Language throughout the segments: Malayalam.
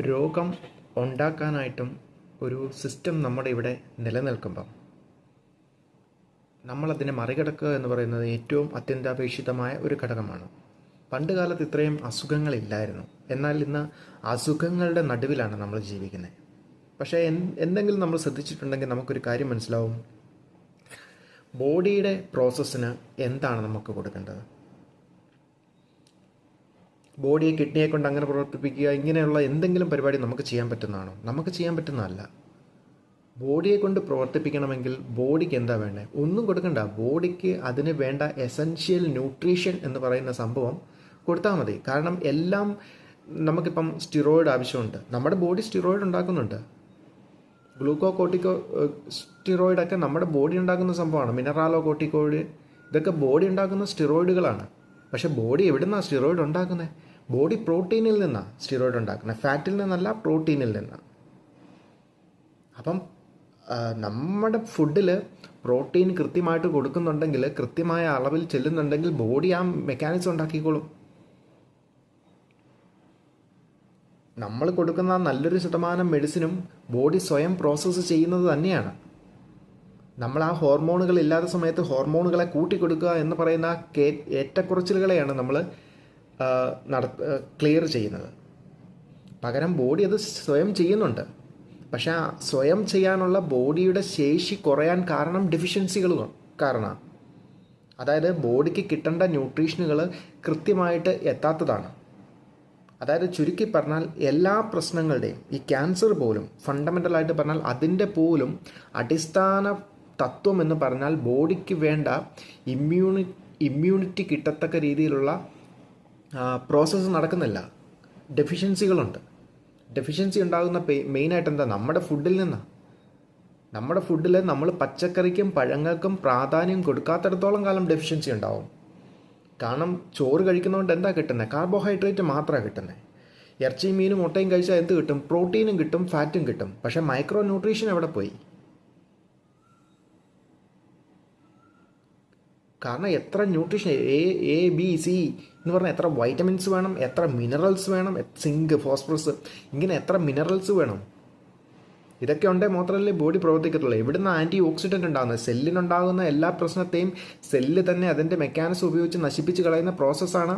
രോഗം ഉണ്ടാക്കാനായിട്ടും ഒരു സിസ്റ്റം നമ്മുടെ ഇവിടെ നിലനിൽക്കുമ്പം നമ്മളതിനെ മറികടക്കുക എന്ന് പറയുന്നത് ഏറ്റവും അത്യന്താപേക്ഷിതമായ ഒരു ഘടകമാണ്. പണ്ട് കാലത്ത് ഇത്രയും അസുഖങ്ങളില്ലായിരുന്നു. എന്നാൽ ഇന്ന് അസുഖങ്ങളുടെ നടുവിലാണ് നമ്മൾ ജീവിക്കുന്നത്. പക്ഷേ എന്തെങ്കിലും നമ്മൾ ശ്രദ്ധിച്ചിട്ടുണ്ടെങ്കിൽ നമുക്കൊരു കാര്യം മനസ്സിലാവും. ബോഡിയുടെ പ്രോസസ്സിന് എന്താണ് നമുക്ക് കൊടുക്കേണ്ടത്? ബോഡിയെ കിഡ്നിയെ കൊണ്ട് അങ്ങനെ പ്രവർത്തിപ്പിക്കുക, ഇങ്ങനെയുള്ള എന്തെങ്കിലും പരിപാടി നമുക്ക് ചെയ്യാൻ പറ്റുന്നതാണോ? നമുക്ക് ചെയ്യാൻ പറ്റുന്നതല്ല. ബോഡിയെ കൊണ്ട് പ്രവർത്തിപ്പിക്കണമെങ്കിൽ ബോഡിക്ക് എന്താ വേണ്ടത്? ഒന്നും കൊടുക്കണ്ട. ബോഡിക്ക് അതിന് വേണ്ട എസൻഷ്യൽ ന്യൂട്രീഷൻ എന്ന് പറയുന്ന സംഭവം കൊടുത്താൽ മതി. കാരണം എല്ലാം നമുക്കിപ്പം സ്റ്റിറോയിഡ് ആവശ്യമുണ്ട്. നമ്മുടെ ബോഡി സ്റ്റിറോയിഡ് ഉണ്ടാക്കുന്നുണ്ട്. ഗ്ലൂക്കോകോർട്ടിക്കോ സ്റ്റിറോയിഡൊക്കെ നമ്മുടെ ബോഡി ഉണ്ടാക്കുന്ന സംഭവമാണ്. മിനറാലോ കോർട്ടിക്കോയിഡ് ഇതൊക്കെ ബോഡി ഉണ്ടാക്കുന്ന സ്റ്റിറോയിഡുകളാണ്. പക്ഷേ ബോഡി എവിടുന്നാണ് സ്റ്റിറോയിഡ് ഉണ്ടാക്കുന്നത്? ബോഡി പ്രോട്ടീനിൽ നിന്നാണ് സ്റ്റിറോയിഡ് ഉണ്ടാക്കുന്നത്. ഫാറ്റിൽ നിന്നല്ല, പ്രോട്ടീനിൽ നിന്നാണ്. അപ്പം നമ്മുടെ ഫുഡിൽ പ്രോട്ടീൻ കൃത്യമായിട്ട് കൊടുക്കുന്നുണ്ടെങ്കിൽ, കൃത്യമായ അളവിൽ ചെല്ലുന്നുണ്ടെങ്കിൽ ബോഡി ആ മെക്കാനിസം ഉണ്ടാക്കിക്കോളും. നമ്മൾ കൊടുക്കുന്ന നല്ലൊരു ശതമാനം മെഡിസിനും ബോഡി സ്വയം പ്രോസസ്സ് ചെയ്യുന്നത് തന്നെയാണ്. നമ്മൾ ആ ഹോർമോണുകൾ ഇല്ലാത്ത സമയത്ത് ഹോർമോണുകളെ കൂട്ടിക്കൊടുക്കുക എന്ന് പറയുന്ന ഏറ്റക്കുറച്ചിലുകളെയാണ് നമ്മൾ ക്ലിയർ ചെയ്യുന്നത്. പകരം ബോഡി അത് സ്വയം ചെയ്യുന്നുണ്ട്. പക്ഷെ ആ സ്വയം ചെയ്യാനുള്ള ബോഡിയുടെ ശേഷി കുറയാൻ കാരണം ഡെഫിഷ്യൻസികൾ കാരണമാണ്. അതായത് ബോഡിക്ക് കിട്ടേണ്ട ന്യൂട്രീഷനുകൾ കൃത്യമായിട്ട് എത്താത്തതാണ്. അതായത് ചുരുക്കി പറഞ്ഞാൽ എല്ലാ പ്രശ്നങ്ങളുടെയും, ഈ ക്യാൻസർ പോലും ഫണ്ടമെൻ്റലായിട്ട് പറഞ്ഞാൽ അതിൻ്റെ പോലും അടിസ്ഥാന തത്വം എന്ന് പറഞ്ഞാൽ ബോഡിക്ക് വേണ്ട ഇമ്മ്യൂണിറ്റി കിട്ടത്തക്ക രീതിയിലുള്ള പ്രോസസ്സ് നടക്കുന്നില്ല. ഡെഫിഷ്യൻസികളുണ്ട്. ഡെഫിഷ്യൻസി ഉണ്ടാകുന്ന മെയിനായിട്ട് എന്താ? നമ്മുടെ ഫുഡിൽ നിന്നാണ്. നമ്മുടെ ഫുഡിൽ നമ്മൾ പച്ചക്കറിക്കും പഴങ്ങൾക്കും പ്രാധാന്യം കൊടുക്കാത്തിടത്തോളം കാലം ഡെഫിഷ്യൻസി ഉണ്ടാവും. കാരണം ചോറ് കഴിക്കുന്നതുകൊണ്ട് എന്താ കിട്ടുന്നത്? കാർബോഹൈഡ്രേറ്റ് മാത്രമാണ് കിട്ടുന്നത്. ഇറച്ചിയും മീനും മുട്ടയും കഴിച്ചാൽ എന്ത് കിട്ടും? പ്രോട്ടീനും കിട്ടും, ഫാറ്റും കിട്ടും. പക്ഷേ മൈക്രോ ന്യൂട്രീഷൻ എവിടെ പോയി? കാരണം എത്ര ന്യൂട്രീഷൻ, എ ബി സി എന്ന് പറഞ്ഞാൽ എത്ര വൈറ്റമിൻസ് വേണം, എത്ര മിനറൽസ് വേണം, സിങ്ക്, ഫോസ്ഫറസ്, ഇങ്ങനെ എത്ര മിനറൽസ് വേണം. ഇതൊക്കെ ഉണ്ടെങ്കിൽ മാത്രമല്ലേ ബോഡി പ്രവർത്തിക്കത്തുള്ളൂ. ഇവിടുന്ന് ആൻറ്റി ഓക്സിഡൻറ്റ് ഉണ്ടാകുന്നത് സെല്ലിനുണ്ടാകുന്ന എല്ലാ പ്രശ്നത്തെയും സെല്ല് തന്നെ അതിൻ്റെ മെക്കാനിസം ഉപയോഗിച്ച് നശിപ്പിച്ച് കളയുന്ന പ്രോസസ്സാണ്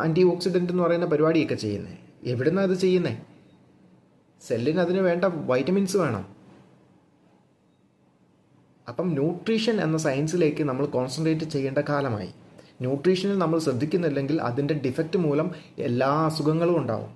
ആൻറ്റി ഓക്സിഡൻറ്റ് എന്ന് പറയുന്ന പരിപാടിയൊക്കെ ചെയ്യുന്നത്. എവിടുന്നാണ് അത് ചെയ്യുന്നത്? സെല്ലിന് അതിന് വേണ്ട വൈറ്റമിൻസ് വേണം. അപ്പം ന്യൂട്രീഷൻ എന്ന സയൻസിലേക്ക് നമ്മൾ കോൺസെൻട്രേറ്റ് ചെയ്യേണ്ട കാലമായി. ന്യൂട്രീഷനിൽ നമ്മൾ ശ്രദ്ധിക്കുന്നില്ലെങ്കിൽ അതിൻ്റെ ഡിഫക്റ്റ് മൂലം എല്ലാ അസുഖങ്ങളും ഉണ്ടാവും.